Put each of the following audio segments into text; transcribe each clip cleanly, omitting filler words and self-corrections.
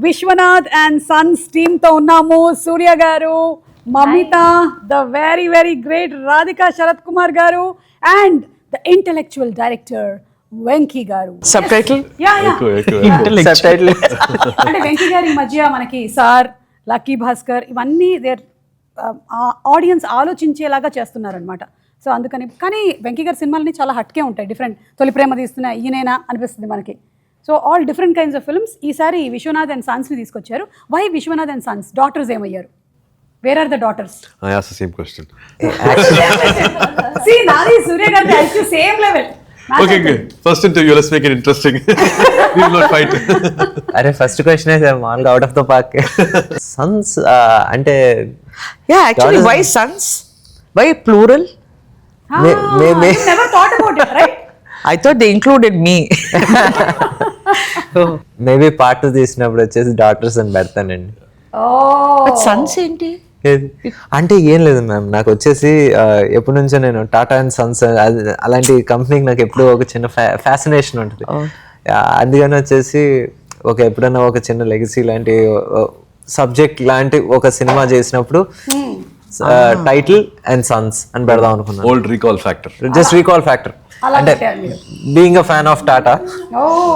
Vishwanath and Sons team తో ఉన్నాము. Surya garu, Mamitha, the very very great Radhika Sarathkumar garu and the intellectual director Venky garu. Sub title అంటే వెంకీ గారి మధ్య మనకి సార్, లక్కీ భాస్కర్ ఇవన్నీ దేర్ ఆడియన్స్ ఆలోచించేలాగా చేస్తున్నారనమాట. సో అందుకని కానీ వెంకీ గారి సినిమాలని చాలా హట్కే ఉంటాయి, డిఫరెంట్. తొలి ప్రేమ తీస్తున్న ఈయనైనా అనిపిస్తుంది మనకి. So all different kinds of films. ఈసారి విశ్వనాథ్ అండ్ సన్స్ని తీసుకొచ్చారు. Why Vishwanath and sons? Daughters ఏమయ్యారు? Where are the daughters? I asked the same question. See, Nadi, Surya Gardi, I feel same level. Okay, good. First interview, let's make it interesting. We will not fight. అరే first question అయితే మామూలుగా out of the park. Sons అంటే yeah actually why sons, why plural? You never thought about it, right? I thought they included me. Maybe part 2 తీసినప్పుడు వచ్చేసి daughters అని పెడతానండి. Oh. Sons ఏంటి? అంటే ఏం లేదు మ్యామ్, నాకు వచ్చేసి ఎప్పటి నుంచో నేను టాటా అండ్ సన్స్ అలాంటి కంపెనీకి నాకు ఎప్పుడు ఒక చిన్న ఫ్యాసినేషన్ ఉంటుంది. అందుకని వచ్చేసి ఎప్పుడైనా ఒక చిన్న లెగసీ లాంటి సబ్జెక్ట్ లాంటి ఒక సినిమా చేసినప్పుడు టైటిల్ అండ్ సన్స్ అని పెడదాం అనుకున్నాను. Old recall factor. Just recall factor. అంటే being a fan of Tata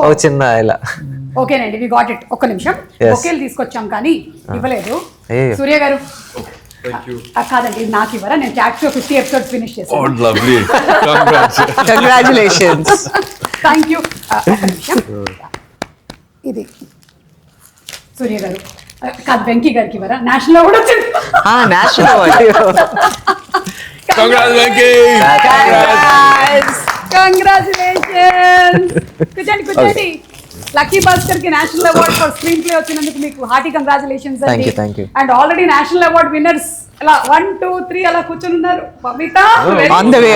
ఒక చిన్న ఇలా. ఓకేనండి, వి గాట్ ఇట్. ఒక్క నిమిషం, ఒకేలు తీసుకొచ్చాం కానీ ఇవ్వలేదు. సూర్య గారు కాదండి, ఇది నాకు ఇవ్వరా? నేను క్యాట్ షో 50 ఎపిసోడ్స్ ఫినిష్ చేశాను. Oh, lovely. Congrats. Congratulations. Thank you. ఒక్క నిమిషం, ఇది సూర్య గారు కాదు, వెంకీ గారికి ఇవ్వరా? నేషనల్ అవార్డు వచ్చింది. National award. Congrats, Venky. Congratulations. కూర్చోండి కూర్చోండి. లక్కీ భాస్కర్ కి national award for screenplay వచ్చినందుకు మీకు హార్టీ కంగ్రాచులేషన్స్ అండి. Thank you. And already national award winners అలా 1 2 3 అలా కూర్చొని ఉన్నారు. Mamitha on the way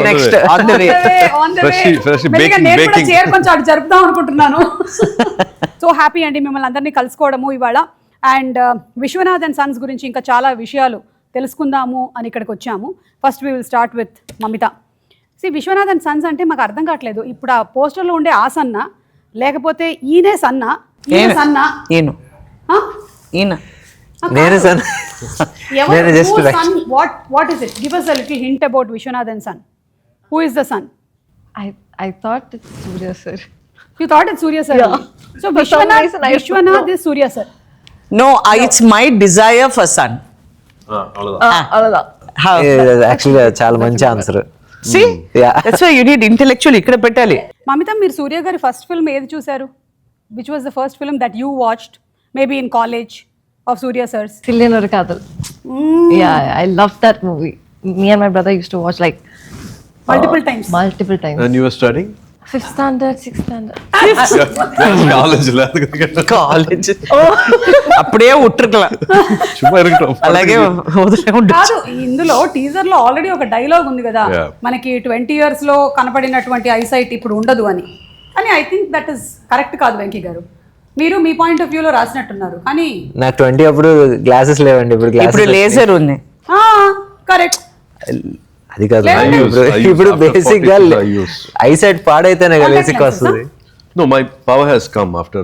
next on the వే. నేను కూడా చైర్ కొంచెం అటు జరుపుదాం అనుకుంటున్నాను. సో హ్యాపీ అండి మిమ్మల్ని అందరినీ కలుసుకోవడము ఇవాళ. అండ్ విశ్వనాథ్ అండ్ సన్స్ గురించి ఇంకా చాలా విషయాలు తెలుసుకుందాము అని ఇక్కడికి వచ్చాము. First we will start with Mamitha. Vishwanath and sons అంటే మాకు అర్థం కావట్లేదు. ఇప్పుడు ఆ పోస్టర్లో ఉండే ఆ సన్న, లేకపోతే ఈయనే సన్న, ఈయన సన్న, ఈయన నేను సన్. నేను just what is it? Give us a little hint about Vishwanath and Son. Who is the son? I thought it's Surya sir. You thought it's Surya sir? Yeah. So Vishwanath is Surya sir. No, it's my desire for son. Actually చాలా మంచి answer. See, that's why you need intellectual. ఇక్కడ పెట్టాలి. మమిత, మీరు సూర్య గారి first film ఏది చూసారు? Which was the first film that you watched? Maybe in college of Surya sir's. Sillian Kadal. Yeah, I loved that movie. Me and my brother used to watch like multiple times. And you were studying? 5th standard, 6th standard. College అప్పుడే ఉట్టర్కల అలాగే కాదు. ఇందులో teaser లో already ఒక dialogue ఉంది కదా, మనకి 20 years లో కనపడినటువంటి ఐసైట్ ఇప్పుడు ఉండదు అని. కానీ I think that is correct కాదు వెంకీ గారు. మీరు మీ పాయింట్ ఆఫ్ వ్యూ లో రాసినట్టున్నారు. కానీ నాకు 20 అప్పుడు గ్లాసెస్ లేవండి, ఇప్పుడు లేజర్ ఉంది. కరెక్ట్. అది కాదు, ఇప్పుడు బేసిక్ గా ఐసైట్ పాడైతేనే కదా బేసిక్ వస్తుంది. No, my power has come after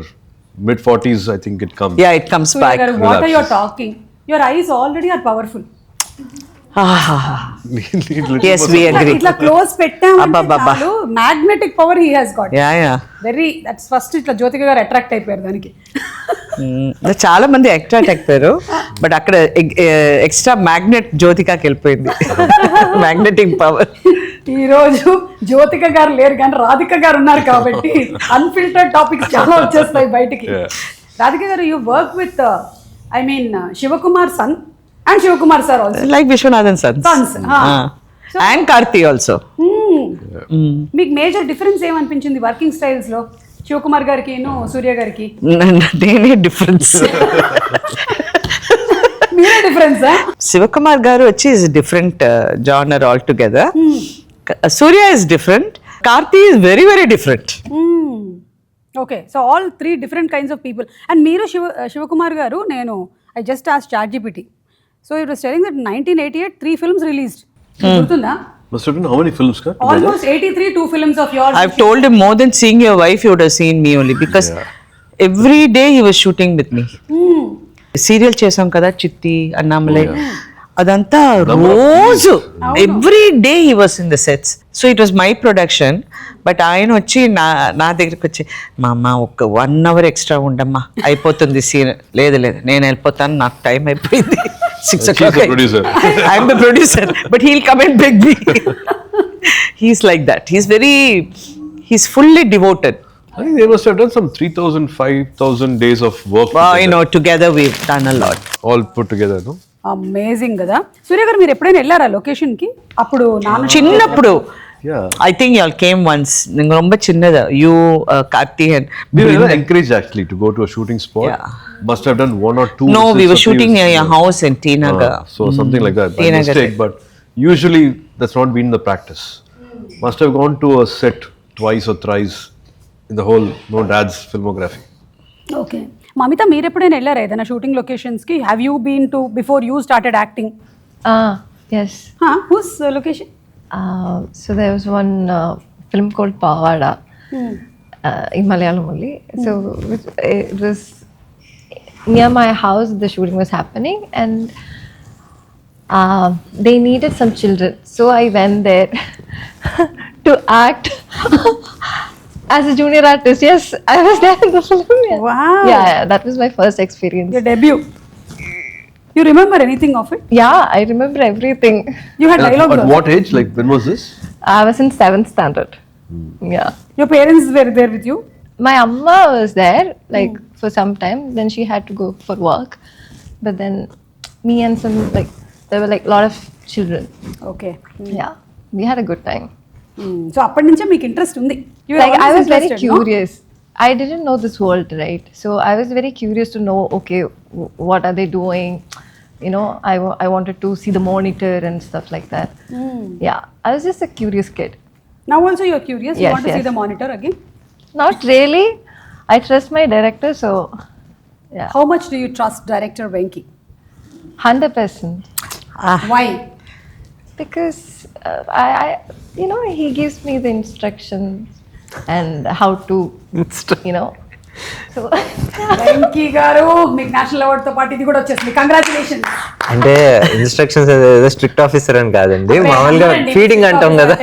mid-40s. I think it comes. Yeah, it comes back. What are you talking? Your eyes already are powerful. Yes, we agree. Itla close pettamante chalu magnetic power he has got. Yeah. Very, that's first itla Jyotika garu attract అయిపోయారు దానికి. చాలా మంది attract అయిపోయారు, but అక్కడ extra magnet జ్యోతికాకి వెళ్ళిపోయింది. Magnetic power. ఈ రోజు జ్యోతిక గారు లేరు కానీ రాధిక గారు ఉన్నారు కాబట్టి అన్ఫిల్టర్డ్ టాపిక్స్ చాలా వచ్చేస్తాయి బయటికి. రాధిక గారు, you work with Shivakumar son and Shivakumar sir also. Like Vishwanath Sons. And Karthi also. మీకు మేజర్ డిఫరెన్స్ ఏమనిపించింది వర్కింగ్ స్టైల్స్ లో శివకుమార్ గారికి సూర్య గారికి? నేనే డిఫరెన్స్. మీరే డిఫరెన్స్? శివకుమార్ గారు వచ్చి is different genre all together. Surya is different. Karthi is very very different. Okay, so all 3 different kinds of people. And మీరు శివకుమార్ గారు, నేను I just asked ChatGPT. So it was telling that 1988 3 films released. Gurtunda? Must have been how many films? Almost 83 2 films of yours. I've told him more than seeing your wife, you would have seen me only because every day he was shooting with me. Serial చేసాం కదా చిట్టి అన్నామలై, అదంతా రోజు every day he was in the sets. So it was my production. But ఆయన వచ్చి నా దగ్గరికి వచ్చి మా అమ్మ ఒక 1 hour ఎక్స్ట్రా ఉండమ్మా, అయిపోతుంది సీన్. లేదు నేను వెళ్ళిపోతాను, నాకు టైం అయిపోయింది. 6 o'clock. I'm the producer but he'll come and beg me. He's like that. He's fully devoted. I think they must have done some 3,000, 5,000 days of work. Together we've done a lot. All put together, no? Amazing కదా. సూర్య గారు మీరు ఎప్పుడైనా వెళ్ళారా location కి? అప్పుడు చిన్నప్పుడు Yeah. I think you all came once. நீங்க ரொம்ப சின்னதா. You, Karthi and We were never encouraged actually to go to a shooting spot. Yeah. Must have done 1 or 2. No, we were visits shooting or near your house in T Nagar. So something like that. By T Nagar. mistake, but usually that's not been the practice. Must have gone to a set twice or thrice in the whole dad's filmography. Okay. Mamitha మీరు ఎప్పుడైనా వెళ్ళారా ఏదైనా shooting locations కి? Have you been to before you started acting? Yes. Whose location? So there was one film called Pavada in Malayalam only. So it was near my house. The shooting was happening, and they needed some children. So I went there to act as a junior artist. Yes, I was there in the film. Yeah. Wow. Yeah, that was my first experience. Your debut. You remember anything of it? Yeah, I remember everything. You had dialogue. At what age? Like when was this? I was in 7th standard. Yeah. Your parents were there with you? My amma was there like for some time. Then she had to go for work. But then me and some there were a lot of children. Okay. Yeah, we had a good time. So అప్పటి నుంచే మీకు interest ఉంది? You were I always was very interested, no? curious. I didn't know this world, right? So I was very curious to know, okay, what are they doing? I wanted to see the monitor and stuff like that. Yeah, I was just a curious kid. Now also you're curious? You Yes, want to see yes. the monitor again? Not really. I trust my director, so yeah, How much do you trust director Venky? 100%. Why? Because I he gives me the instructions and how to, so Venky గారు మీకు national award తో పాటు ఇది కూడా వచ్చేసింది. Congratulations. అంటే instructions ఏదో strict officer అని కాదండి, మామూలుగా ఫీడింగ్ అంటాం కదా.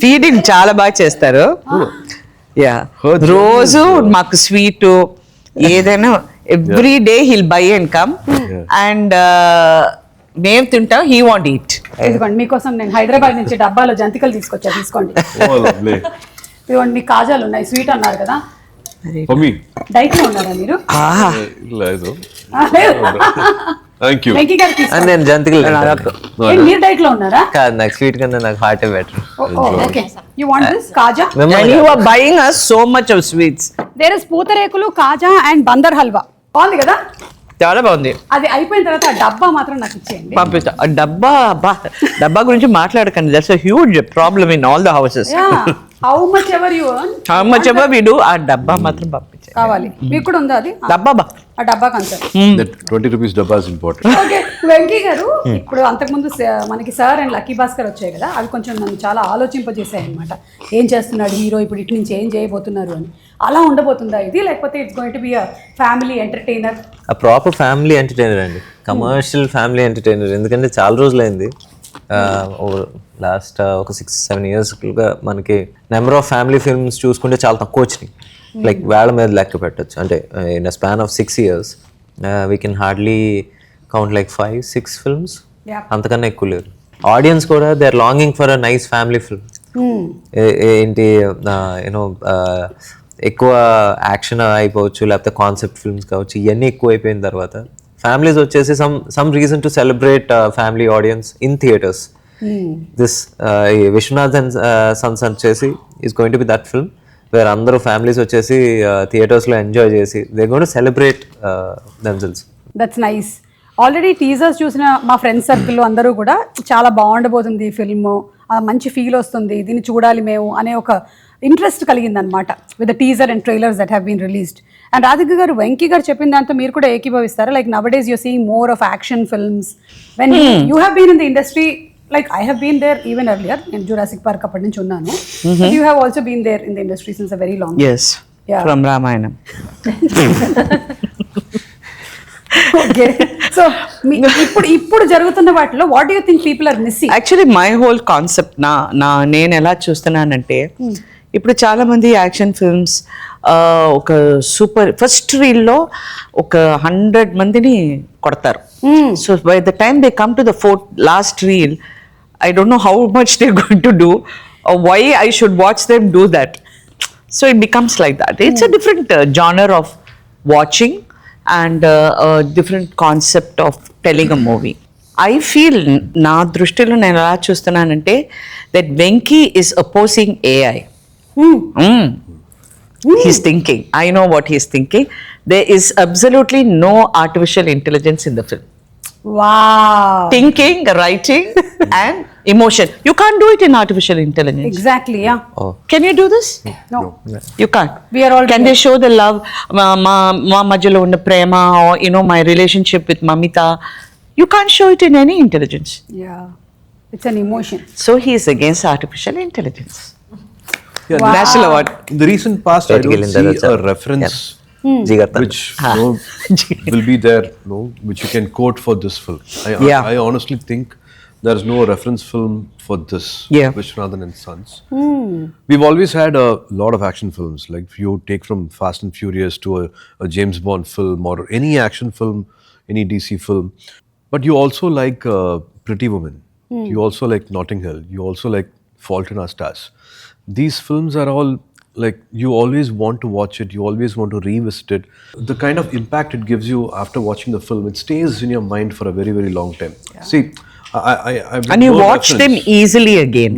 ఫీడింగ్ చాలా బాగా చేస్తారు. యా, రోజు మాకు స్వీట్ ఏదైనా every day hill by and come and మేము తింటాం, హీ వాంట్ ఈట్. ఇదిగోండి మీకోసం నేను హైదరాబాద్ నుంచి డబ్బాలో జంతికలు తీసుకొచ్చా, తీసుకోండి. Oh, lovely. ఇదిగోండి మీకు కాజాలు ఉన్నాయి, స్వీట్ అన్నారు కదా. For me. డైట్ లో ఉన్నారా మీరు? లేదు. Thank you. వెంకీ గారు అని తీసుకోండి. నేను జంతికలు ఏంటి, మీరు డైట్ లో ఉన్నారా? కాదు, నాకు స్వీట్ కన్నా నాకు హార్టే better. Okay. You want this kaja? And you are buying us so much of sweets. There is pootharekulu, kaja and Bandar halwa. బాగుంది కదా? చాలా బాగుంది. అది అయిపోయిన తర్వాత ఆ డబ్బా మాత్రం నాకు ఇచ్చేయండి. పంపిస్తా. ఆ డబ్బా గురించి మాట్లాడకండి. That's a huge problem in all the houses. How much ever you earn, How much ever we do, ఆ డబ్బా మాత్రం పంపించే. కావాలి మీకు కూడా ఉందా అది? డబ్బా ఆ డబ్బా cancer. That 20 rupees dabba is important. Okay. Venky గారు, ఇప్పుడు అంతకుముందు మనకి సార్ అండ్ లక్కీ భాస్కర్ వచ్చాయి కదా, అవి కొంచెం నన్ను చాలా ఆలోచింపజేసాయి అనమాట. ఏం చేస్తున్నాడు హీరో ఇప్పుడు, ఇటు నుంచి ఏం చేయబోతున్నారు అని. అలా ఉండబోతుందా ఇది, లేకపోతే it's going to be a family entertainer? ఆ ప్రాపర్ ఫ్యామిలీ ఎంటర్టైనర్ అండి, కమర్షియల్ ఫ్యామిలీ ఎంటర్టైనర్. ఎందుకంటే చాలా రోజులైంది, లాస్ట్ ఒక 6-7 yearsగా మనకి నెంబర్ ఆఫ్ ఫ్యామిలీ ఫిల్మ్స్ చూసుకుంటే చాలా తక్కువ వచ్చినాయి. లైక్ వేళ మీద లెక్క పెట్టచ్చు. అంటే in a span of 6 years we can hardly count like 5-6 films. అంతకన్నా ఎక్కువ లేరు. ఆడియన్స్ కూడా they are longing for a nice family film. ఏంటి యూనో ఎక్కువ యాక్షన్ అయిపోవచ్చు, లేకపోతే కాన్సెప్ట్ ఫిల్మ్స్ కావచ్చు, ఇవన్నీ ఎక్కువ అయిపోయిన తర్వాత ఫ్యామిలీస్ వచ్చేసి some reason to celebrate family audience in theatres. This Vishwanath sons వచ్చేసి is going to be that film where అందరూ ఫ్యామిలీస్ వచ్చేసి థియేటర్స్లో ఎంజాయ్ చేసి they going to celebrate themselves. That's nice. Already teasers చూసిన మా ఫ్రెండ్స్ సర్కిల్లో అందరూ కూడా చాలా బాగుండబోతుంది ఈ ఫిల్మ్, మంచి ఫీల్ వస్తుంది, దీన్ని చూడాలి మేము అనే ఒక ఇంట్రెస్ట్ కలిగిందనమాట with the teaser and trailers that have been released. అండ్ రాధిక గారు, వెంకీ గారు చెప్పిన దాంతో మీరు కూడా ఏకీభవిస్తారా? Like nowadays you're seeing more of action films. When you have been in the industry, like I have been there even earlier in Jurassic Park అప్పటి నుంచి ఉన్నాను. You have also been there in the industry since a very long time. Yes. Yeah. from Ramayana. Okay so ఇప్పుడు జరుగుతున్న వాటిలో what do you think people are missing? Actually my whole concept నేను ఎలా చూస్తున్నానంటే ఇప్పుడు చాలా మంది యాక్షన్ ఫిల్మ్స్ ఒక సూపర్ ఫస్ట్ రీల్లో ఒక 100 మందిని కొడతారు. So by the time they come to the last reel, I don't know how much they're going to do or why I should watch them do that. So it becomes like that. It's a different genre of watching and a different concept of telling a movie. I feel నా దృష్టిలో నేను ఎలా చూస్తున్నానంటే that Venky is opposing AI. He's thinking. I know what he's thinking. There is absolutely no artificial intelligence in the film. Wow, Thinking, writing, and emotion. You can't do it in artificial intelligence. Exactly. Yeah, Can you do this? No, You can't. We are all Can they show the love? మా మధ్యలో ఉన్న ప్రేమ, or my relationship with Mamitha. You can't show it in any intelligence. Yeah, it's an emotion. So he is against artificial intelligence. Yeah, Wow. National award. in the recent past, I don't see a reference Jigartan. which will be there, which you can quote for this film. Yeah. I honestly think there is no reference film for this. Yeah. Vishwanath Sons. We've always had a lot of action films. Like if you take from Fast and Furious to a James Bond film or any action film, any DC film, but you also like Pretty Woman. You also like Notting Hill. You also like Fault in Our Stars. These films are all like you always want to watch it, you always want to revisit it. The kind of impact it gives you after watching the film, it stays in your mind for a very, very long time. See, I And you watch them easily again.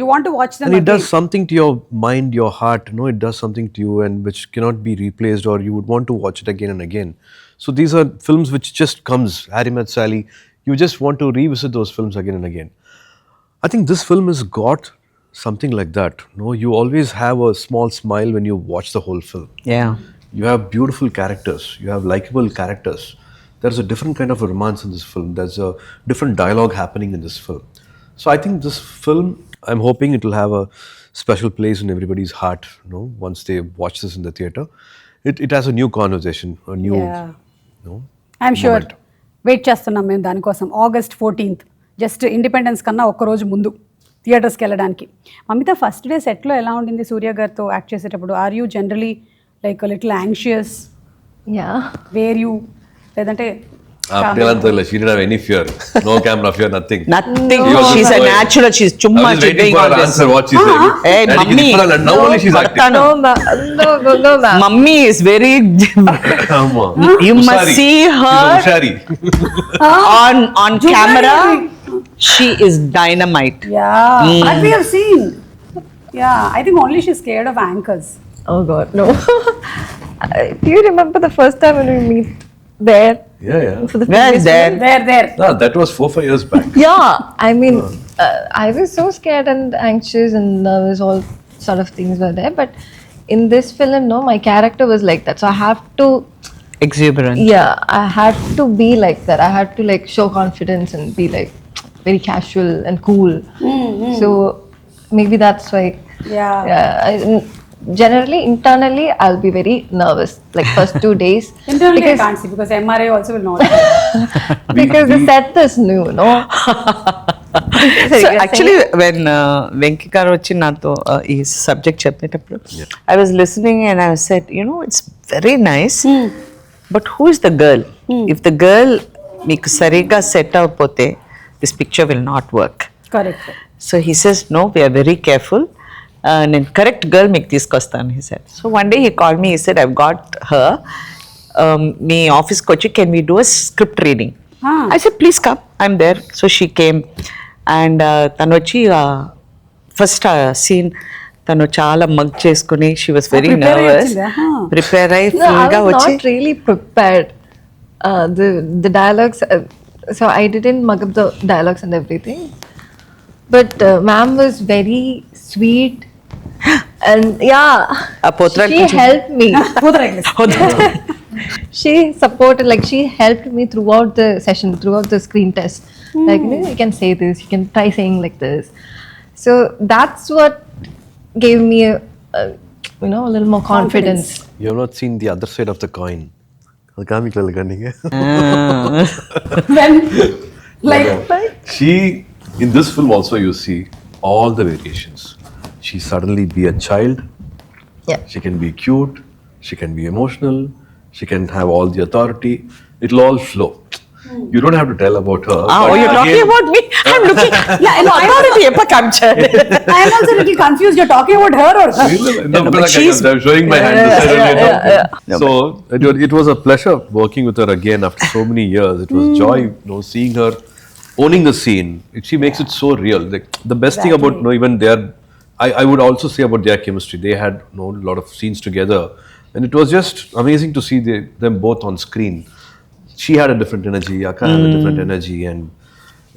You want to watch them and it again. does something to your mind, your heart. It does something to you, and which cannot be replaced, or you would want to watch it again and again. So these are films which just comes. Harry Met Sally. You just want to revisit those films again and again. I think this film has got something like that. You always have a small smile when you watch the whole film. Yeah. You have beautiful characters. You have likable characters. There's a different kind of romance in this film. There's a different dialogue happening in this film. So I think this film, I'm hoping it will have a special place in everybody's heart. Once they watch this in the theater, it has a new conversation, a new. Yeah. I'm sure wait చేస్తున్నాం మేము దానికోసం. August 14th, just independence కన్నా ఒక్కరోజు ముందు థియేటర్స్కి వెళ్ళడానికి. Mamitha, first day సెట్లో ఎలా ఉండింది సూర్య గారితో యాక్ట్ చేసేటప్పుడు? Are you generally like little anxious? Yeah. Were you, లేదంటే She didn't have any fear. No camera fear, nothing. Nothing. He was She's just a going. natural. She's I chumma was waiting doing for all her this. answer, what she said. Hey, And mummy. now only she's acting. No, no, ma'am. Mummy is very. You must Hushari. see her She's Hushari. on camera. She is dynamite. that we have seen. I think only she's scared of anchors. Oh God, no. Do you remember the first time when we meet there? Yeah. For the Where previous there? film? There. No, that was 4-5 years back. Yeah, I mean, I was so scared and anxious and nervous, all sort of things were there. But in this film, no, my character was like that. So I have to, Exuberant. yeah, I had to be like that. I had to like show confidence and be like very casual and cool. So maybe that's why. Yeah. Generally, internally, I'll be very nervous. Like first 2 days. Internally I can't see because MRI also will not. Because the set is new, no? So actually, when Venky garu వచ్చి నాతో ఈ subject చెప్పేటప్పుడు I was listening and I said, it's very nice, but who is the girl? If the girl మీకు సరిగా set అవ్వకపోతే this picture will not work. Correct. So he says, no, we are very careful. నేను correct girl మీకు తీసుకొస్తాను, he said. So one day he called me, he said, I've got her. మీ ఆఫీస్కి వచ్చి can we do a script reading? I said, please come, I'm there. So she came and తను వచ్చి first scene తను చాలా mug చేసుకుని, she was very nervous. Prepare అయ్యి No, I ఫుల్గా was వచ్చి not really prepared. The dialogues, so I didn't mug up the dialogues and everything. But ma'am was very sweet and she helped me. She supported, like she helped me throughout the session, throughout the screen test. Like, you can say this, you can try saying like this. So that's what gave me you know, a little more confidence. You have not seen the other side of the coin. அது காமிக்கல கண்ணிங்க. When, like, She, in this film also you see all the variations. She suddenly be a child. Yeah. She can be cute. She can be emotional. She can have all the authority. It'll all flow. You don't have to tell about her. Oh, but you're talking again- about me? I'm looking. Yeah, no, I'm already ever captured. I am also a little confused. You're talking about her or her? No, but because she's- I'm showing my hand. Yeah, this side only, yeah. no. So it was a pleasure working with her again after so many years. It was joy, seeing her owning the scene. She makes it so real. Like, the best thing about even their, I would also say about their chemistry. They had a lot of scenes together, and it was just amazing to see them both on screen. She had a different energy. Akka had a different energy, and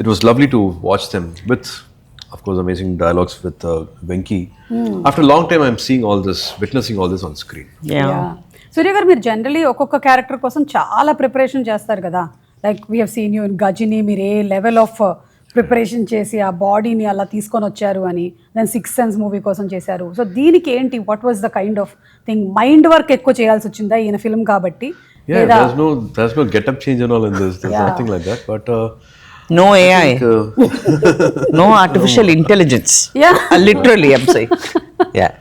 it was lovely to watch them with, of course, amazing dialogues with Venky. After a long time, I'm seeing all this, witnessing all this on screen. Yeah. సూర్య గారు, మీరు generally ఒక్కొక్క character కోసం చాలా preparation చేస్తారు కదా. Like we have seen you in Ghajini, మీరు ఏ level of preparation చేసి ఆ బాడీని అలా తీసుకొని వచ్చారు అని. దెన్ 6th Sense మూవీ కోసం చేశారు. సో దీనికి ఏంటి, what was the kind of thing? Mind work ఎక్కువ చేయాల్సి వచ్చిందా ఈయన ఫిల్మ్ కాబట్టి? Yeah, there's no get-up change and all in this. There's nothing like that. But No AI. I think, No artificial intelligence. Yeah. Literally, I'm saying. Yeah.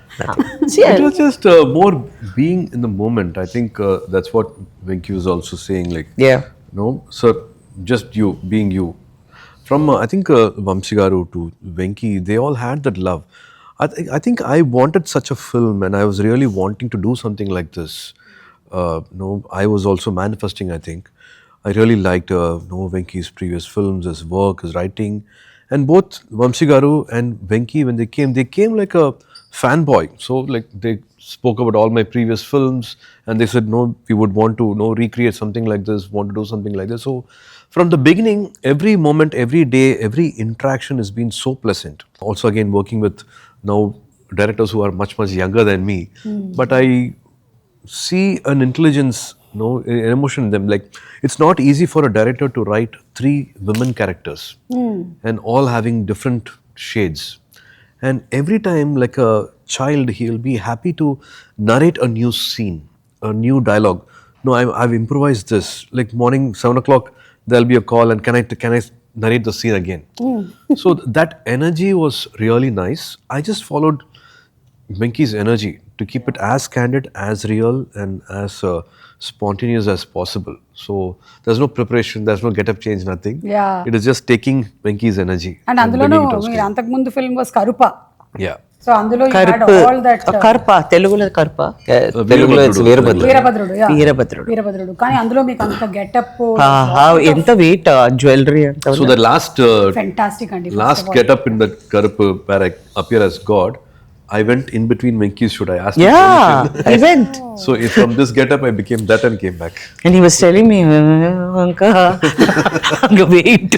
it was just more being in the moment. I think that's what Venky was also saying. Like, Yeah. no, sir, just you being you. From I think Vamsi Garu to Venky, they all had that love. I think I wanted such a film, and I was really wanting to do something like this. I was also manifesting. I think I really liked Venky's previous films, his work, his writing, and both Vamsi Garu and Venky, when they came like a fanboy. So like they spoke about all my previous films, and they said, no, we would want to recreate something like this, want to do something like this. So from the beginning, every moment, every day, every interaction has been so pleasant. Also again working with now directors who are much younger than me, but I see an intelligence, an emotion in them. Like, it's not easy for a director to write 3 women characters and all having different shades. And every time, like a child, he'll be happy to narrate a new scene, a new dialogue. No, I've improvised this. Like morning 7 o'clock, there'll be a call, and can I narrate the scene again? So that energy was really nice. I just followed Venky's energy to keep it as candid, as real, and as spontaneous as possible. So there's no preparation, there's no get-up change, nothing. Yeah. It is just taking Venky's energy and అందులోనూ bringing it on మీరు screen. అంతకుముందు film was కరుప. Yeah. So అందులో you had Karpa. all that Karpa. Telugulo Karpa. తెలుగులో it's Veerabhadrudu. Veerabhadrudu. yeah. వీరభద్రుడు. వీరభద్రుడు. కానీ అందులో మీకు అంత getup ఎంత వెయిట్ జ్యువెలరీ అంత So the last ఫెంటాస్టిక్ అండి. last get-up in that Karupu where I appear as God, I went in between Venky's shoot. I asked him permission. I went. So from this get-up, I became that and came back. And he was telling me, Anka, weight,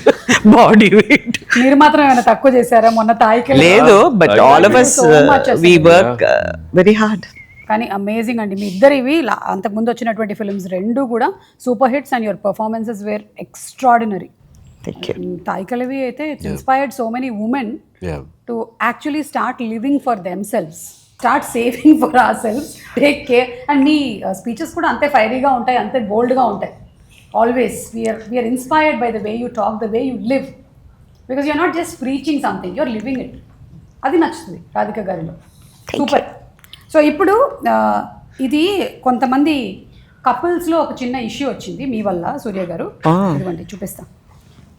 body weight. మీరు మాత్రం ఏమైనా తక్కువ చేశారా మొన్న తాయికి? లేదు, but all of us, So much we అసలు. work very hard. కానీ amazing అండి మీ ఇద్దరివి. అంతకుముందు వచ్చినటువంటి ఫిల్మ్స్ 2 కూడా super hits, and your performances were extraordinary. Thank you. తాయికలవి అయితే it's inspired so many women Yeah. to actually start living for themselves, start saving for ourselves, take care. And మీ స్పీచెస్ కూడా అంతే ఫైరీగా ఉంటాయి, అంతే బోల్డ్గా ఉంటాయి. Always we're inspired by the way you talk, the way you live, because you're not just preaching something, you're living it. అది నచ్చుతుంది రాధిక గారిలో. సూపర్. సో ఇప్పుడు ఇది కొంతమంది కపుల్స్లో ఒక చిన్న ఇష్యూ వచ్చింది మీ వల్ల సూర్య గారు. ఇదిగోండి చూపిస్తాం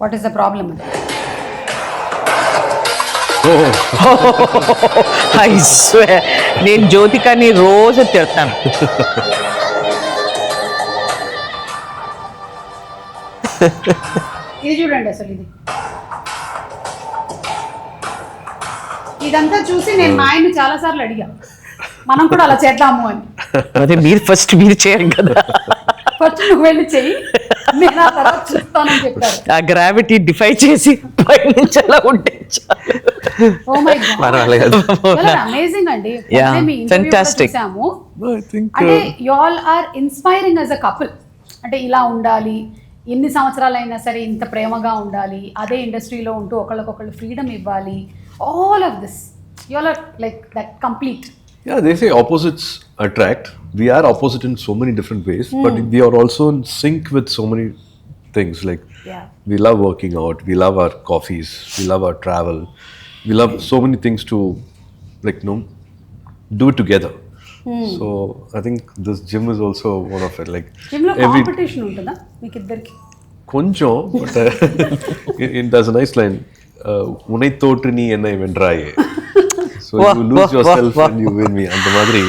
వాట్ ఈస్ ద ప్రాబ్లమ్ అని. I swear, నేను జ్యోతికని రోజు తిడతాను. ఇది చూడండి అసలు ఇదంతా చూసి నేను మా ఆయన్ని చాలా సార్లు అడిగా, మనం కూడా అలా చేద్దాము అని. అదే మీరు చేయరు కదా. ఫస్ట్ నువ్వు వెళ్ళి చెయ్యి, నేను ఆ తర్వాత చూస్తానని చెప్పారు. ఆ గ్రావిటీ డిఫై చేసి పైనుంచి అలా ఉంటే ఓ మై గాడ్, అమేజింగ్ అండి. Yeah, మీ ఇంటర్వ్యూ fantastic. చూసాము. No, I think అంటే you all are inspiring as a couple. అంటే ఇలా ఉండాలి, ఎన్ని సంవత్సరాలైనా సరే ఇంత ప్రేమగా ఉండాలి, అదే ఇండస్ట్రీలో ఉంటూ ఒకళ్ళకొకళ్ళు ఫ్రీడమ్ ఇవ్వాలి. All of this you all are like that complete. Yeah, they say opposites attract. We are opposite in so many different ways, but we are also in sync with so many things. Like we love working out, we love our coffees, we love our travel, we love so many things to do it together. So I think this gym is also one of it. Like gym లో competition ఉంటుందా మీకు ఇద్దరికి? కొంచెం, but there's a nice line. Unai thotru nee enna vendraye. So you lose yourself and you win me. అంత మాదిరి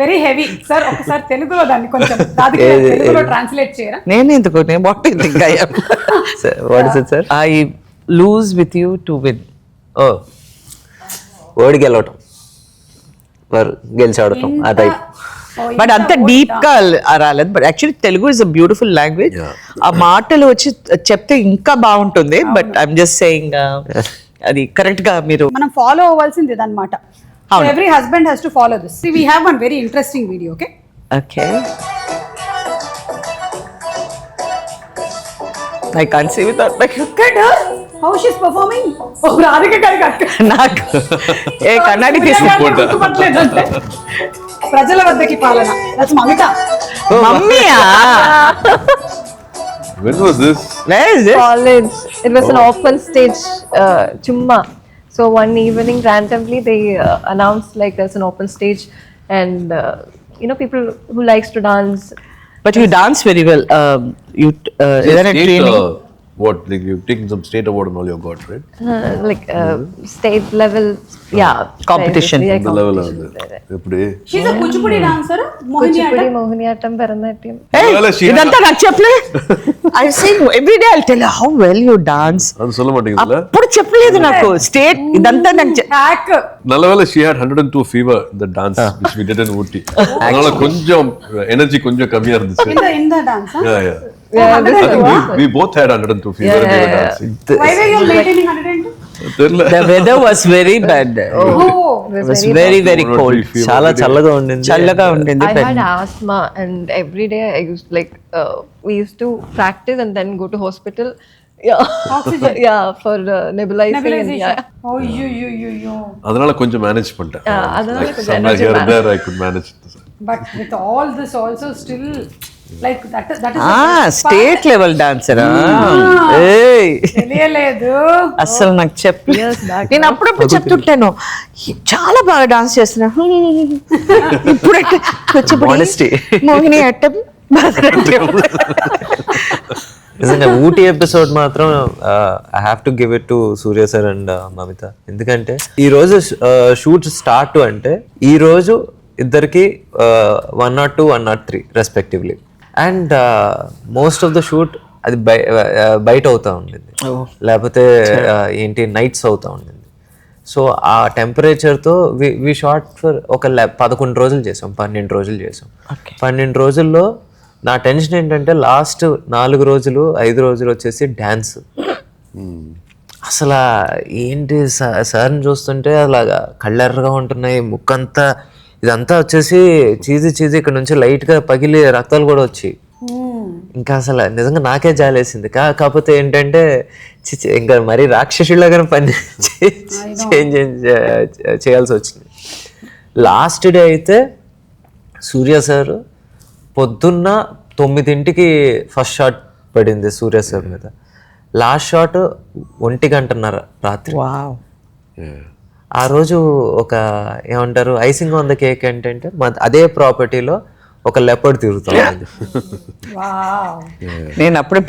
very heavy sir. ఒకసారి తెలుగులో దాన్ని కొంచెం రాధిక తెలుగులో ట్రాన్స్లేట్ చేయరా? నేను ఎందుకు what you think I am? What is it sir? I lose with you to win. ఓ, ఓడి గెలవటం, గెలిచి ఆడటం ఆ టైప్. బట్ అంత డీప్ గా రాలేదు. But actually Telugu is a beautiful language. ఆ మాటలు వచ్చి చెప్తే ఇంకా బాగుంటుంది. బట్ ఐఎమ్ జస్ట్ సేయింగ్ అది కరెక్ట్ గా మీరు మనం ఫాలో అవ్వాల్సింది ఇదన్నమాట. Every husband has to follow this. We have one very interesting video. Okay, okay. I can't see without my look at her. How she's performing? Oh, Radhika గారికి నాకు ఏ కన్నడి తీసుకుంటా. ప్రజల వద్దకి పాలన. That's Mamitha. మమ్మీయా? When was this? Where is this? College. It was an open stage chumma. So one evening randomly they announced like there's an open stage and people who likes to dance. But you dance very well. You ఏదైనా training? What? Like you've taken some state award and all you got, right? State level, Competition. Yeah, The level of competition. ఎప్పుడే? She's a Kuchipudi dancer. Kuchipudi, Mohiniyattam, Bharatanatyam. Hey, Well, she had- ఇదంతా నాకు చెప్పలే. I say every day I'll tell her how well you dance. అది சொல்ல మాటేంగిలా? అప్పుడు చెప్పలేదు నాకు. State ఇదంతా నాకు Hack. నల్లవేళ she had 102 fever the dance which we did in Ooty. அதனால கொஞ்சம் energy கொஞ்சம் கம்மியா இருந்துச்சு. In the dance, huh? Yeah. I think we both had 102 fever when we were dancing. Why were you maintaining 102? தெரியல. the weather was very bad. Oh, It was very very cold. చాలా చల్లగా ఉండింది. చల్లగా ఉండింది. I had asthma and every day I used we used to practice and then go to hospital. Yeah. Oxygen. Yeah, for nebulizing. And, nebulization. yeah. Oh, you. அதனால கொஞ்சம் manage பண்ணிட்டேன். அதனால Like கொஞ்சம் somewhere energy here and there I could manage. But with all this also still like that is state level డాన్సరా? ఏయ్, తెలియలేదు. అసలు నాకు చెప్పి నేను అప్పుడప్పుడు చెప్తుంటాను చాలా బాగా డాన్స్ చేస్తున్నా. ఇప్పుడు Honesty. మోహిని అట్టం భరతనాట్యం. నిజంగా ఊటీ ఎపిసోడ్ మాత్రం I have to give it to Surya sir and Mamitha. ఎందుకంటే ఈ రోజు షూట్ స్టార్ట్ అంటే ఈ రోజు ఇద్దరికి 102, 103 respectively. And most of the shoot అది బయట అవుతా ఉండింది, లేకపోతే ఏంటి నైట్స్ అవుతా ఉండింది. సో ఆ టెంపరేచర్తో వి షార్ట్ ఫర్ ఒక 11 రోజులు చేసాం, 12 రోజులు చేసాం. 12 రోజుల్లో నా టెన్షన్ ఏంటంటే లాస్ట్ 4 రోజులు 5 రోజులు వచ్చేసి డ్యాన్స్. అసలు ఏంటి సార్ని చూస్తుంటే అలాగా కళ్ళెర్రగా ఉంటున్నాయి, ముక్కంతా ఇదంతా వచ్చేసి చీజీ ఇక్కడ నుంచి లైట్గా పగిలి రక్తాలు కూడా వచ్చి ఇంకా అసలు నిజంగా నాకే జాలేసింది. కాకపోతే ఏంటంటే ఇంకా మరీ రాక్షసులాగానే పని చేంజ్ చేయాల్సి వచ్చింది. లాస్ట్ డే అయితే సూర్య సార్ పొద్దున్న 9ంటికి ఫస్ట్ షాట్ పడింది సూర్య సార్ మీద. లాస్ట్ షాట్ 1:30 రాత్రి. ఆ రోజు ఒక ఏమంటారు ఐసింగ్ ఆన్ ద కేక్ ఏంటంటే అదే ప్రాపర్టీలో ఒక లెపర్డ్ తిరుగుతాం. నేను అప్పుడే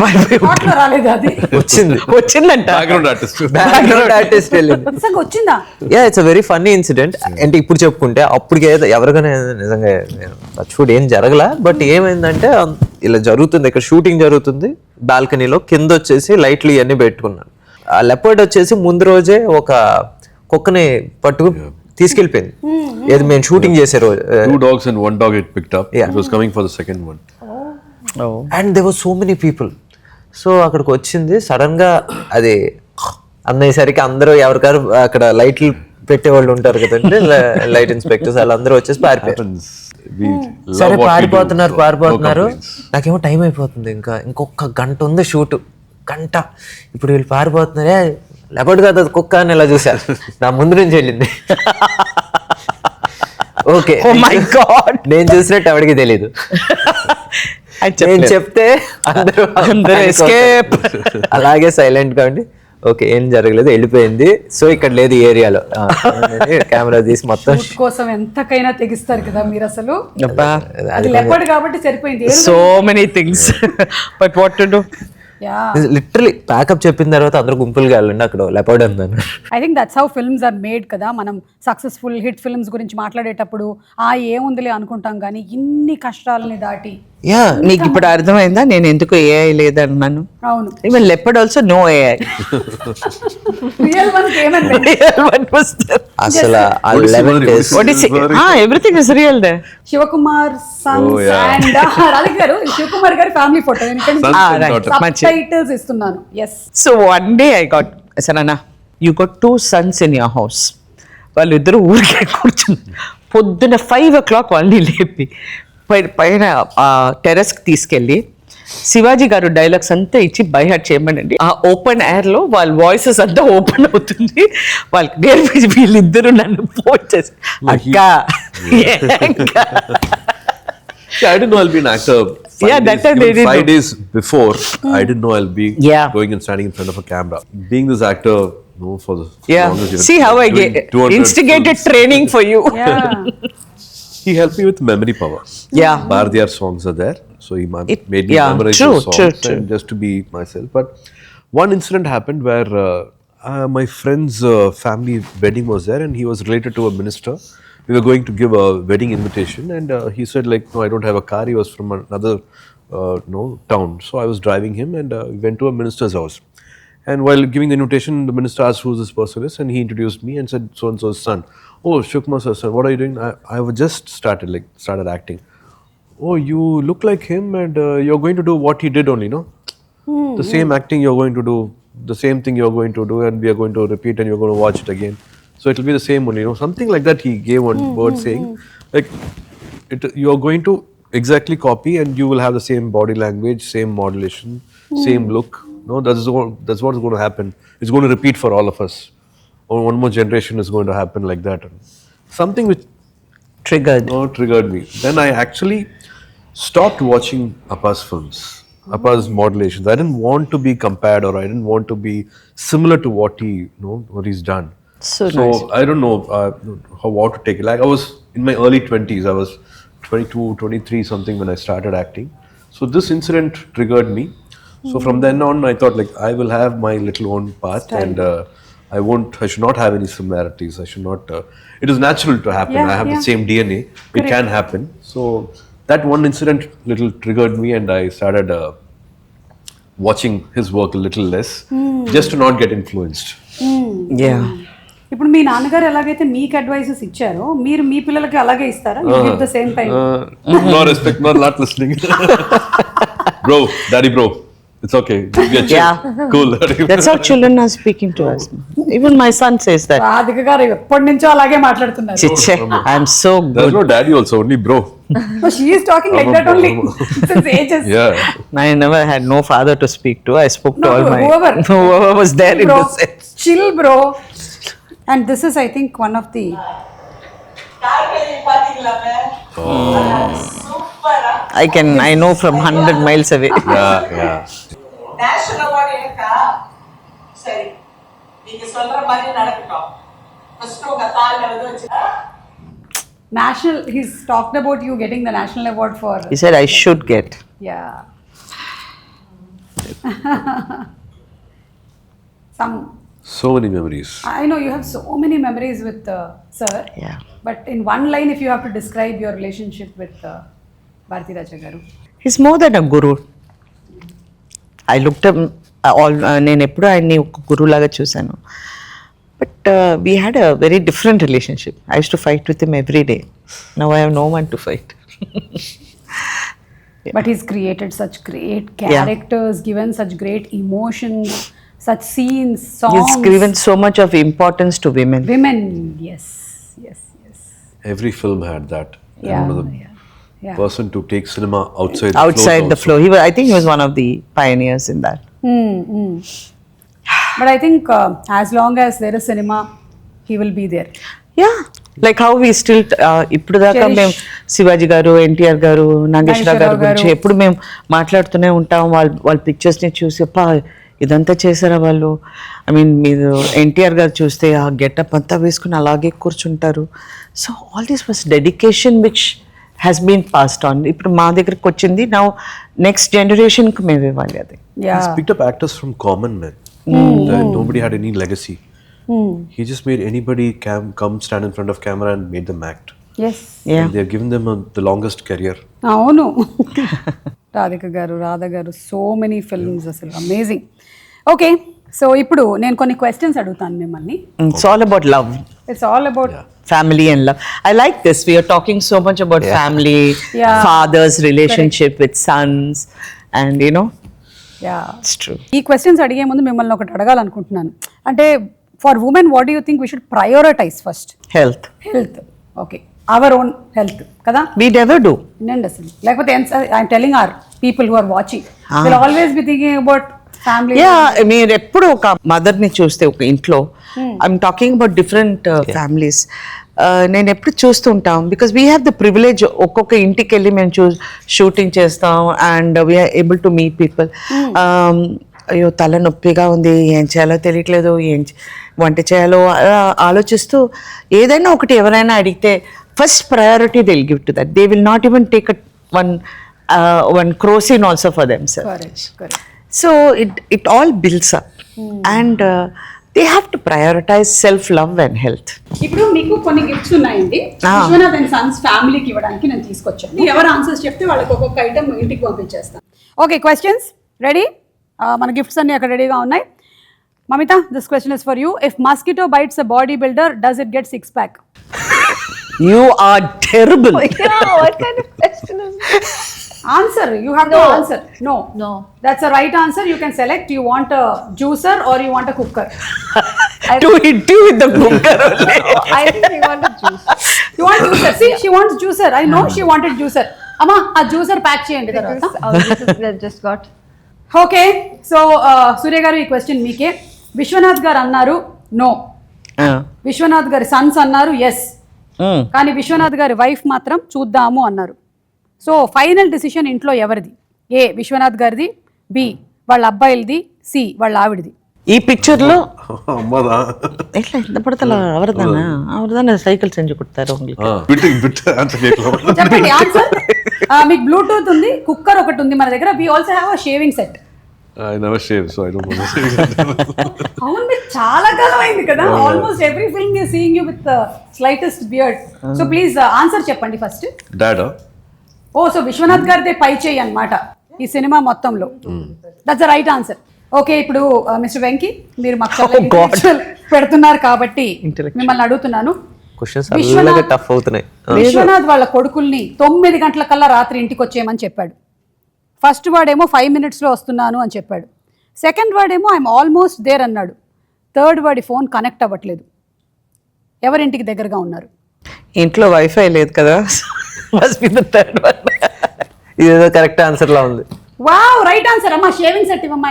వచ్చిందంట. బ్యాక్గ్రౌండ్ ఆర్టిస్ట్ వచ్చిందా? Yeah, it's a very funny incident. అంటే ఇప్పుడు చెప్పుకుంటే అప్పటికే ఎవరికైనా నిజంగా చూడు ఏం జరగలా. బట్ ఏమైందంటే ఇలా జరుగుతుంది, ఇక్కడ షూటింగ్ జరుగుతుంది, బాల్కనీలో కింద వచ్చేసి లైట్లు ఇవన్నీ పెట్టుకున్నాను. ఆ లెపర్డ్ వచ్చేసి ముందు రోజే ఒక కుక్కని పట్టుకు తీసుకెళ్ళిపోయింది. ఏది మేము షూటింగ్ చేసే రోజు. 2 dogs and 1 dog it picked up. It was coming for the second one. And there were so many people. So అక్కడికి వచ్చింది సడన్ గా. అది అన్నయ్యేసరికి అందరూ ఎవరికారు అక్కడ లైట్లు పెట్టేవాళ్ళు ఉంటారు కదండి, లైట్ ఇన్స్పెక్టర్స్, వాళ్ళందరూ వచ్చేసి పారిపోయారు. సరే పారిపోతున్నారు. నాకేమో టైం అయిపోతుంది, ఇంకొక గంట ఉంది షూట్, గంట. ఇప్పుడు వీళ్ళు పారిపోతున్నారే, లెపర్డ్ కాదు కుక్క అని ఇలా చూశారు. నా ముందు నుంచి వెళ్ళింది. Okay Oh my God. నేను చూసినట్టు ఎవరికి తెలీదు. నేను చెప్తే అందరూ ఎస్కేప్. అలాగే సైలెంట్ గా ఉండి ఓకే ఏం జరగలేదు వెళ్ళిపోయింది, సో ఇక్కడ లేదు ఈ ఏరియాలో కెమెరా తీసి మొత్తం షూట్ కోసం ఎంతకైనా తెగిస్తారు కదా మీరు అసలు. అది లెపర్డ్ కాబట్టి సరిపోయింది. So many things but what to do. Literally pack up చెప్పిన తర్వాత అందరూ గుంపులుగా వెళ్ళండి అక్కడ లెపర్డ్ ఉందని. I think that's how films are made కదా. మనం సక్సెస్ఫుల్ హిట్ ఫిల్మ్స్ గురించి మాట్లాడేటప్పుడు ఏముందిలే అనుకుంటాం కానీ ఇన్ని కష్టాలని దాటి. నీకు ఇప్పుడు అర్థమైందా నేను ఎందుకు ఏఐ లేదన్నాను? అవును, even leopard also no AI. Real one అసలు ఎవ్రీథింగ్ ఇస్ రియల్ దే. శివకుమార్ సన్స్ అండ్ రాధిక గారు, శివకుమార్ గారి ఫ్యామిలీ ఫోటో టైటిల్స్ ఇస్తున్నాను. Yes. So one day I got సరేనా, you got 2 sons in your house. వాళ్ళిద్దరు ఊరికే కూర్చుని పొద్దున్న 5 o'clock వాళ్ళని లేపి పైన టెర్రస్కి తీసుకెళ్ళి శివాజీ గారు డైలాగ్స్ అంతా ఇచ్చి బై హార్ట్ చేయమనండి. ఆ ఓపెన్ ఎయిర్లో వాళ్ళ వాయిసెస్ అంతా ఓపెన్ అవుతుంది. వాళ్ళకి నేర్పించి వీళ్ళిద్దరూ నన్ను ఫోన్ చేసి అక్క. I didn't know I'll be an actor. 5 days before, I didn't know I'll be going and standing in front of a camera. Being this actor, for the longest years. See how I get instigated films. Training for you. He helped me with memory power. Bharatiyar songs are there, so he made me memorize those songs and just to be myself. But one incident happened where my friend's family wedding was there, and he was related to a minister. We were going to give a wedding invitation, and he said like, no, I don't have a car. He was from another town, so I was driving him, and we went to a minister's house. And while giving the invitation, the minister asked who this person is, and he introduced me and said, so and so's son. Oh, Shivkumar's son. What are you doing? I was just started acting. Oh, you look like him, and you're going to do what he did only, no? The same acting you're going to do, the same thing you're going to do, and we are going to repeat, and you're going to watch it again. So it will be the same only, something like that. He gave one word saying, like, you're going to exactly copy, and you will have the same body language, same modulation, same look. No, that's what's going to happen. It's going to repeat for all of us. Or one more generation is going to happen like that. Something which triggered me. Then I actually stopped watching Appa's films, Appa's modulations. I didn't want to be compared, or I didn't want to be similar to what he's done. So nice. I don't know how to take it. Like I was in my early 20s. I was 22, 23 something when I started acting. So this incident triggered me. So from then on, I thought like I will have my little own path, and I should not have any similarities. I should not. It is natural to happen. I have the same DNA. Correct. It can happen. So that one incident little triggered me, and I started watching his work a little less, just to not get influenced. Yeah. ఇప్పుడు మీ నాన్నగారు ఎలాగైతే మీకు advices ఇచ్చారో మీరు మీ పిల్లలకి అలాగే ఇస్తారా? Give the same time. No respect, not listening. Bro, daddy bro. It's okay. Cool. That's how children are speaking to us. Even my son says that. Radhika garu ఎప్పటి నుంచో అలాగే మాట్లాడుతున్నారు. Chiche, I'm so good. There's no daddy also, only bro. So she is talking like that only since ages. Yeah. I never had no father to speak to. I spoke to all my whoever was there in the set. Chill bro. And this is I think one of the I know from 100 miles away. Yeah. National award enka sari நீங்க சொல்ற மாதிரி நடக்கட்டும். First உங்க கால்ல வந்து national. He's talked about you getting the national award for. He said I should get. Yeah. So many memories. I know you have so many memories with sir. Yeah. But in one line, if you have to describe your relationship with Bharati Raja garu. He's more than a guru. I looked up నేను ఎప్పుడు ఆయన్ని ఒక గురువు లాగా చూశాను. But we had a very different relationship. I use to fight with him every day. Now I have no one to fight. But he's created such great characters, given such great emotions, such scenes, songs. He's given so much of importance to women. Women, yes. Every film had that. Yeah. Person to take cinema outside the floor. I think he was one of the pioneers in that. But I think as long as there is cinema, he will be there. Yeah. Like how we still ఇప్పుడు దాకా మేము శివాజీ గారు, ఎన్టీఆర్ గారు, నాగేశ్వరరావు గారి గురించి ఎప్పుడు మేము మాట్లాడుతూనే ఉంటాం. వాళ్ళ పిక్చర్స్ని చూసి అప్పా ఇదంతా చేశారా వాళ్ళు. ఐ మీన్ మీరు ఎన్టీఆర్ గారు చూస్తే ఆ గెటప్ అంతా వేసుకుని అలాగే కూర్చుంటారు. So all this was dedication which has been passed on. ఇప్పుడు మా దగ్గరకు వచ్చింది, నా నెక్స్ట్ జనరేషన్కి మేము ఇవ్వాలి అది. He's picked up actors from common men. Nobody had any legacy. He just made anybody come stand in front of camera and made them act. Yes. And they have given them the longest career. అవును. రాధిక గారు, రాధా గారు, so many films, అసలు amazing. Okay, so ఇప్పుడు నేను కొన్ని questions అడుగుతాను మిమ్మల్ని. It's all about love. It's all about Family and love. I like this. We are talking so much about family, father's relationship with sons, and you know, it's true. ఈ questions అడిగే ముందు మిమ్మల్ని ఒకటి అడగాలనుకుంటున్నాను. అంటే for women what do you think we should prioritise first? Health. Health. Okay, our own health కదా. We never do. వినండి అసలు, లేకపోతే I'm telling our people who are watching will always be thinking about family. మీరు ఎప్పుడు ఒక మదర్ని చూస్తే ఒక ఇంట్లో, I'm talking about different families, నేను ఎప్పుడు చూస్తూ ఉంటాం. Because we have the privilege, ఒక్కొక్క ఇంటికి వెళ్ళి మేము షూటింగ్ చేస్తాం and we're able to meet people. అయ్యో తల నొప్పిగా ఉంది, ఏం చేయాలో తెలియట్లేదు, వంట చేయాలో ఆలోచిస్తూ ఏదైనా ఒకటి ఎవరైనా అడిగితే first priority they will give to that. They will not even take one crocine also for themselves. Correct. So it all builds up and they have to prioritize self-love and health. ఇప్పుడు మీకు కొన్ని gifts ఉన్నాయండి, Vishwanath and Sons ఫ్యామిలీకి ఇవ్వడానికి నేను తీసుకొచ్చాను. ఎవరు answers చెప్తే వాళ్ళకి ఒక్కొక్క ఐటమ్ ఇంటికి పంపించేస్తాను. Okay, questions ready? మన గిఫ్ట్స్ అన్ని అక్కడ రెడీగా ఉన్నాయి. Mamitha, this question is for you. If mosquito bites a body builder, does it get 6-pack? You are terrible. Yeah, what kind of question is this? Answer. You have to answer. No. That's the right answer. You can select. You want a juicer or you want a cooker? To hit you with the cooker only. I think we want a juice. You want juicer? See, she wants juicer. I know she wanted juicer. Amma, a juicer pack cheyandi tarvata. This is that just got. Okay. So, Suriya garu ee question meeke. Vishwanath garu annaru no. Vishwanath garu sons annaru yes. కానీ విశ్వనాథ్ గారి wife మాత్రం చూద్దాము అన్నారు. So final decision ఇంట్లో ఎవరిది? ఏ విశ్వనాథ్ గారిది, B వాళ్ళ అబ్బాయిలది, C వాళ్ళ ఆవిడది. ఈ పిక్చర్ లో అమ్మదా ఎట్లా ఎంత పడతలా అవరదాన సైకిల్ సెంజు కొడతారు. చెప్పండి ఆన్సర్. మీకు బ్లూటూత్ ఉంది, కుక్కర్ ఒకటి ఉంది మన దగ్గర. We also have a shaving set. I never shave, so I don't know. అవును, మీరు చాలా కాలం అయింది కదా. Almost every film you seeing you with slightest beard. So please answer చెప్పండి ఫస్ట్. Dad? ఓ, సో విశ్వనాథ్ గారిదే పై చేయి అన్నమాట ఈ సినిమా మొత్తంలో. That's the right answer. Okay, ఇప్పుడు మిస్టర్ వెంకీ, మీరు మాకు పెడుతున్నారు కాబట్టి మిమ్మల్ని అడుగుతున్నాను. టఫ్ అవుతున్నాయి. విశ్వనాథ్ వాళ్ళ కొడుకుల్ని 9 గంటల కల్లా రాత్రి ఇంటికి వచ్చేయమని చెప్పాడు. ఫస్ట్ వాడేమో 5 minutesలో వస్తున్నాను అని చెప్పాడు. సెకండ్ వాడేమో ఐఎమ్ ఆల్మోస్ట్ దేర్ అన్నాడు. థర్డ్ వాడి ఫోన్ కనెక్ట్ అవ్వట్లేదు. ఎవరింటికి దగ్గరగా ఉన్నారు? ఇంట్లో వైఫై లేదు కదా. ఇదేదో కరెక్ట్ ఆన్సర్ లా ఉంది. Wow, right answer. అమ్మా షేవింగ్ సెట్ ఇవ్వమ్మా.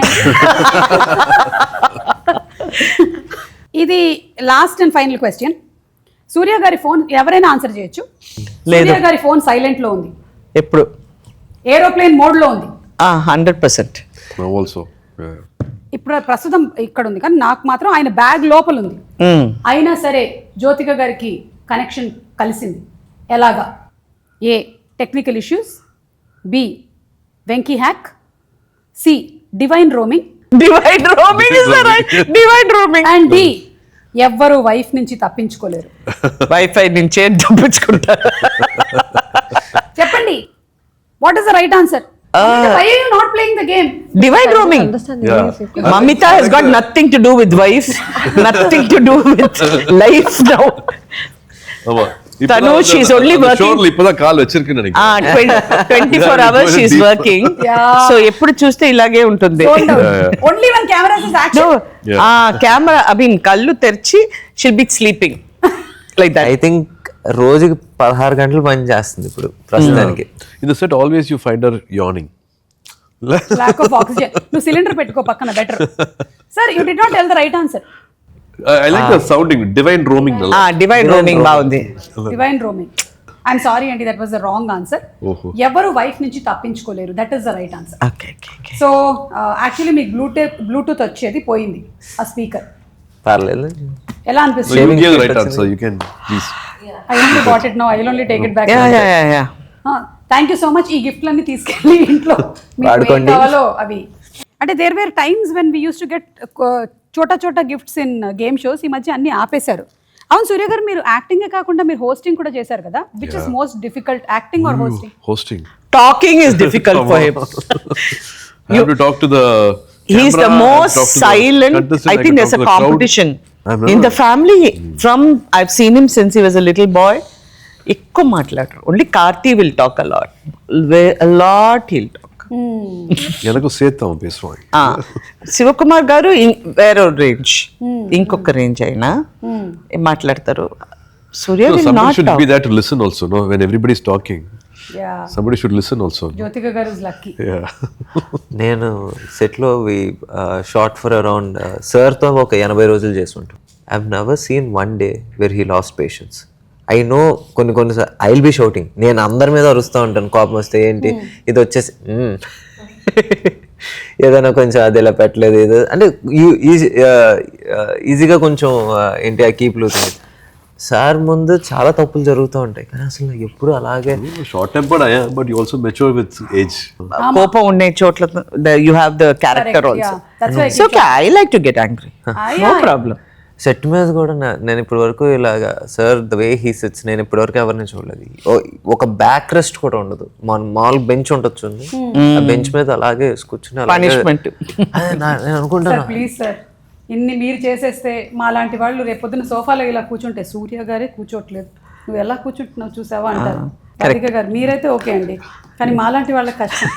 ఇది లాస్ట్ అండ్ ఫైనల్ క్వశ్చన్. సూర్య గారి ఫోన్ ఎవరైనా ఆన్సర్ చేయొచ్చు. సూర్య గారి ఫోన్ సైలెంట్ లో ఉంది, ఎప్పుడు ఏరోప్లేన్ మోడ్ లో ఉంది. 100%. ఇప్పుడు ప్రస్తుతం ఇక్కడ ఉంది, కానీ నాకు మాత్రం ఆయన బ్యాగ్ లోపల ఉంది. అయినా సరే జ్యోతిక గారికి కనెక్షన్ కలిసింది. ఎలాగా? A technical issues, B Venky hack, C divine roaming and D ఎవ్వరు వైఫ్ నుంచి తప్పించుకోలేరు. వైఫై నుంచే తప్పించుకుంటారు. చెప్పండి, what is the right answer? Why are you not playing the game? Divide roaming. Mamitha has got nothing to do with wife, nothing to do with life now. Tanu, she's only working. ఇప్పుదా call వెచ్చిరుకు నేను. 24 hours she's working. So ఎప్పుడు చూస్తే ఇలాగే ఉంటుంది. Only when camera is action. Camera, I mean కళ్ళు తెరిచి she'll be sleeping like that. I think రోజుకి 16 గంటలు పని చేస్తుంది ఇప్పుడు ప్రస్తుతానికి. In the set always you find her yawning. Lack of oxygen. నువ్వు సిలిండర్ పెట్టుకో పక్కన, better. Sir, you did not tell the right answer. I like the sounding, divine roaming. Divine roaming బాగుంది. Divine roaming. ఐఎమ్ సారీ అండి, that was the wrong answer. ఎవరు wife నుంచి తప్పించుకోలేరు, that is the right answer. Okay okay. So actually మీకు bluetooth వచ్చేది పోయింది ఆ speaker. పర్లేదు. ఎలా So అనిపిస్తుంది? you give the right answer. You can please. I only got it now. I will only take it back. Yeah. Thank you so much. ఈ గిఫ్ట్లన్నీ తీసుకెళ్ళి ఇంట్లో మీకు ఏం వాడుకోండి. కావాలో అవి. అంటే there were times when we use to get chota gifts in game shows. ఈ మధ్య అన్ని ఆపేశారు. అవును సూర్య గారు, మీరు యాక్టింగే కాకుండా మీరు హోస్టింగ్ కూడా చేశారు కదా. Which is most difficult, acting are hosting? Hosting. Talking is difficult for him. I have to talk to the He's the camera, most talk to the silent. contestant, I think can there's talk a to the crowd. competition I'm in not- the family. I've seen him since he was a little boy. ఎక్కువ మాట్లాడరు. Only Karthi will talk a lot. He'll talk. எனக்கு சேத்தம் பேசுவாங்க. శివకుమార్ గారు వేరే range, ఇంకొక range అయినా మాట్లాడతారు. సూర్య No, will somebody not should talk. be there to listen also, no? When everybody is talking, yeah, somebody should listen also. Jyothika గారు ఇస్ లక్కీ. Yeah. నేను సెట్లో షార్ట్ ఫర్ అరౌండ్ సార్తో ఒక 80 రోజులు చేస్తుంటాం. I have never seen one day where he lost patience. I know కొన్ని I will be shouting. నేను అందరి మీద అరుస్తూ ఉంటాను కోపం వస్తే. ఏంటి ఇది వచ్చేసి ఏదైనా కొంచెం అది ఇలా పెట్టలేదు ఇది అంటే ఈజీగా కొంచెం ఏంటి ఆ కీప్ లూజింగ్. సార్ ముందు చాలా తప్పులు జరుగుతూ ఉంటాయి, కానీ అసలు నాకు ఎప్పుడు అలాగే Short tempered I am, but you also mature with age. కోపం ఉండే చోట్ల you have the character Correct, ఆల్సో. yeah. That's why I it's okay, I like to get angry, no problem. Set మీద కూడా నేను ఇప్పటి వరకు ఇలాగా sir the way he sits నేను ఇప్పటి వరకు ఎవరిని చూడలేదు. ఒక బ్యాక్ రెస్ట్ కూడా ఉండదు. మామూలు బెంచ్ ఉండొచ్చు, ఆ బెంచ్ మీద అలాగే కూర్చుని పనిష్మెంట్. నేను అనుకుంటాను ప్లీజ్ సార్, ఇన్ని మీరు చేసేస్తే మా లాంటి వాళ్ళు రేపొద్దున సోఫాలో ఇలా కూర్చుంటే సూర్య గారే కూర్చోట్లేదు, నువ్వు ఎలా కూర్చుంటున్నావు చూసావా అంటారు. రాధిక గారు మీరైతే ఓకే అండి, కానీ మాలాంటి వాళ్ళకి కష్టం.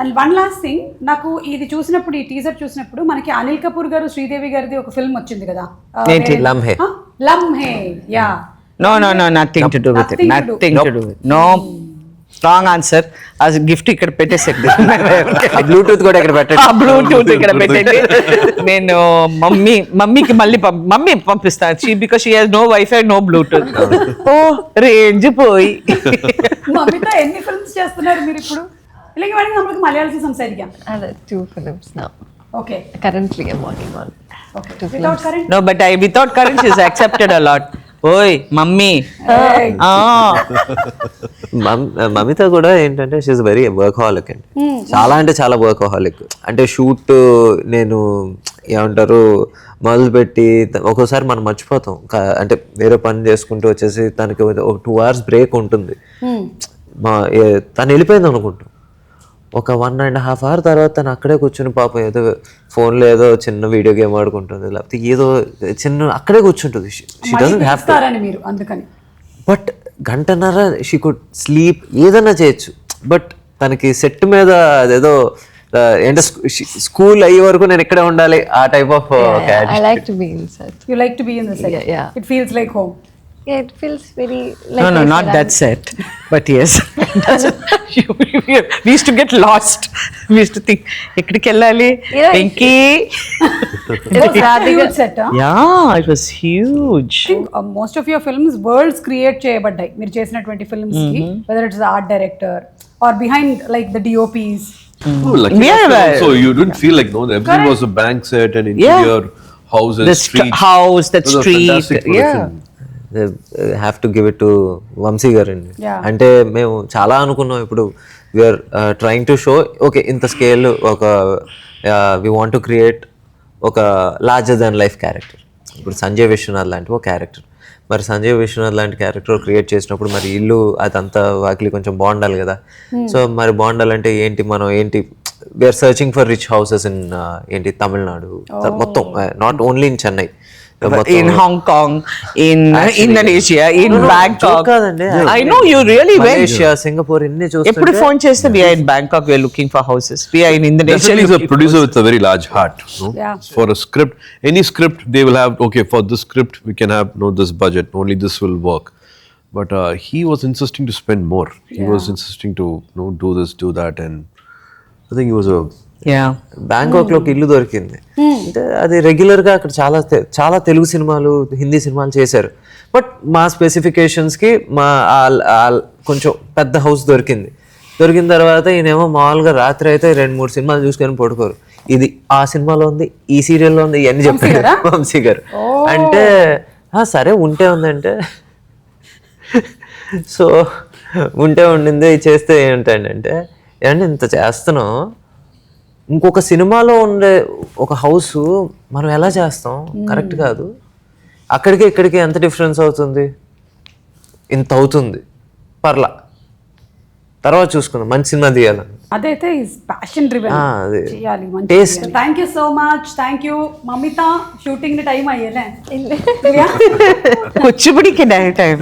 అండ్ వన్ లాస్ట్ థింగ్, నాకు ఇది చూసినప్పుడు, ఈ టీజర్ చూసినప్పుడు మనకి అనిల్ కపూర్ గారు శ్రీదేవి గారిది ఒక ఫిల్మ్ వచ్చింది కదా, ఏంటి? Lamhe. Lamhe. Yeah, No, nothing to do with it. Nothing to do with it. No, wrong answer. ఆ గిఫ్ట్ ఇక్కడ పెట్టేసండి. బ్లూటూత్ కూడా ఇక్కడ పెట్టండి. ఆ బ్లూటూత్ ఇక్కడ పెట్టండి. నేను మమ్మీకి మళ్ళీ మమ్మీ పంపిస్తాను, because she has no wifi, no Bluetooth. Oh range పోయి. మమిత ఎన్ని ఫిల్మ్స్ చేస్తున్నారు మీరు ఇప్పుడు? ఇలాగే వాడికి നമ്മൾക്ക് മലയാളത്തിൽ സംസാരിക്കാം. Other 2 films now. Okay. Currently, I'm working on. Okay. Without current. No, but without current is accepted a lot. ఓయ్ మమ్మీ. మమిత కూడా ఏంటంటే షీఈస్ వెరీ వర్కహాలిక్ అండి. చాలా అంటే చాలా వర్కహాలిక్. అంటే షూట్ నేను ఏమంటారు మొదలుపెట్టి ఒక్కోసారి మనం మర్చిపోతాం. అంటే వేరే పని చేసుకుంటూ వచ్చేసి తనకి ఒక 2 hours బ్రేక్ ఉంటుంది. తను వెళ్ళిపోయింది అనుకుంటాం. ఒక 1.5 hour తర్వాత తను అక్కడే కూర్చుని పాపం ఏదో ఫోన్లో ఏదో చిన్న వీడియో గేమ్ ఆడుకుంటుంది, లేకపోతే ఏదో చిన్న అక్కడే కూర్చుంటుంది. She doesn't have to. మీరు అందుకని బట్ గంటన్నర షీ కుడ్ స్లీప్, ఏదైనా చేయొచ్చు. బట్ తనకి సెట్ మీద అదేదో ఏంటో స్కూల్ అయ్యే వరకు నేను ఇక్కడే ఉండాలి ఆ type of. I like to be in set. you like to be in the set. Yeah. It feels like home. Yeah, it feels very like. No, I not said, that set, but yes. We used to get lost. We used to think, ekkadiki ellali? Yeah, Venky. It was a huge set. Huh? Yeah, it was huge. I think most of your films worlds create చేయబడ్డాయి మీరు చేసినటువంటి films కి, whether it's the art director or behind like the DOPs. Oh, lucky Yeah, enough, well- so you didn't feel like, no, everything was a bank set and interior, houses, The streets. house, that It was a street. fantastic production. Have to give it to Vamsi garu అండి. Yeah. అంటే మేము చాలా అనుకున్నాం. ఇప్పుడు we're trying to show okay ఇంత scale, ఒక we want to create ఒక larger than life character. ఇప్పుడు సంజయ్ విశ్వనాథ్ లాంటి ఒక క్యారెక్టర్, మరి సంజయ్ విశ్వనాథ్ లాంటి క్యారెక్టర్ క్రియేట్ చేసినప్పుడు మరి ఇల్లు అదంతా వాకిలి కొంచెం బాగుండాలి కదా. సో మరి బాగుండాలంటే ఏంటి, మనం ఏంటి we're searching for rich houses in ఏంటి తమిళనాడు మొత్తం, not only in Chennai, In Hong Kong, in Indonesia, in Bangkok. కాదండి, I know you really went. Malaysia, Singapore ఇన్ని ఎప్పుడు చూస్తుంటే ఫోన్ చేస్తే we are in Bangkok, we are looking for houses. We are in Indonesia. Definitely is a looking producer with a very large heart. No? Yeah. For a script, any script they will have, okay, for this script we can have this budget, only this will work. But he was insisting to spend more. He was insisting to do this, do that, and I think he was a Bangkok లో ఒక ఇల్లు దొరికింది. అంటే అది regular గా అక్కడ చాలా తెలుగు సినిమాలు, హిందీ సినిమాలు చేశారు. బట్ మా స్పెసిఫికేషన్స్ కి కొంచెం పెద్ద హౌస్ దొరికింది. దొరికిన తర్వాత ఈయనేమో మామూలుగా రాత్రి అయితే 2-3 సినిమాలు చూసుకొని పడుకోరు. ఇది ఆ సినిమాలో ఉంది, ఈ సీరియల్లో ఉంది, ఇవన్నీ చెప్పారు వంశీ గారు. అంటే సరే ఉంటే ఉందంటే సో ఉంటే ఉండింది చేస్తే ఏంటంటే ఏమంటే ఇంత చేస్తున్నాం, ఇంకొక సినిమాలో ఉండే ఒక హౌస్ మనం ఎలా చేస్తాం, కరెక్ట్ కాదు. అక్కడికి ఇక్కడికి ఎంత డిఫరెన్స్ అవుతుంది, ఇంత అవుతుంది, పర్లా తర్వాత చూసుకుందాం, మంచి సినిమా తీయాలని. అదైతే ప్యాషన్ డ్రివెన్ అదే చేయాలి. Taste. Thank you so much. Thank you Mamitha. Shooting time అయ్యేలే కూచిపూడికి time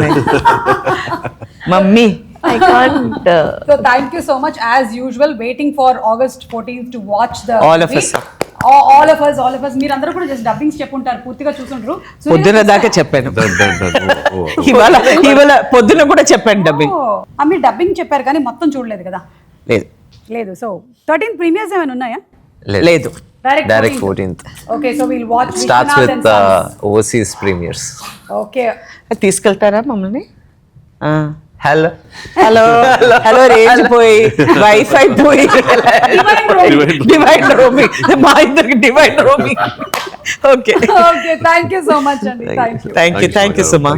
mummy. I can't. So thank you so much as usual. Waiting for August 14th to watch the All of us. all of us మీరందరూ కూడా just dubbings చెప్పుంటారు, పూర్తిగా చూసుంటారు. పొద్దున దాకా చెప్పాను, Oh. ఇవాళ పొద్దున కూడా చెప్పాను డబ్బింగ్. మీరు డబ్బింగ్ చెప్పారు కానీ మొత్తం చూడలేదు కదా? లేదు. సో 13 ప్రీమియర్స్ ఏమైనా ఉన్నాయా? లేదు, direct 14th. Okay, so will watch starts with overseas premieres. Okay, తీసుకెళ్తారా మమ్మల్ని? హలో హలో రేంజ్ పోయి, వైఫై పోయి, డివైడ్ రోమింగ్, మా ఇద్దరికి divine roaming. Okay, thank you so much అండి. Thank you. Thank you Suma.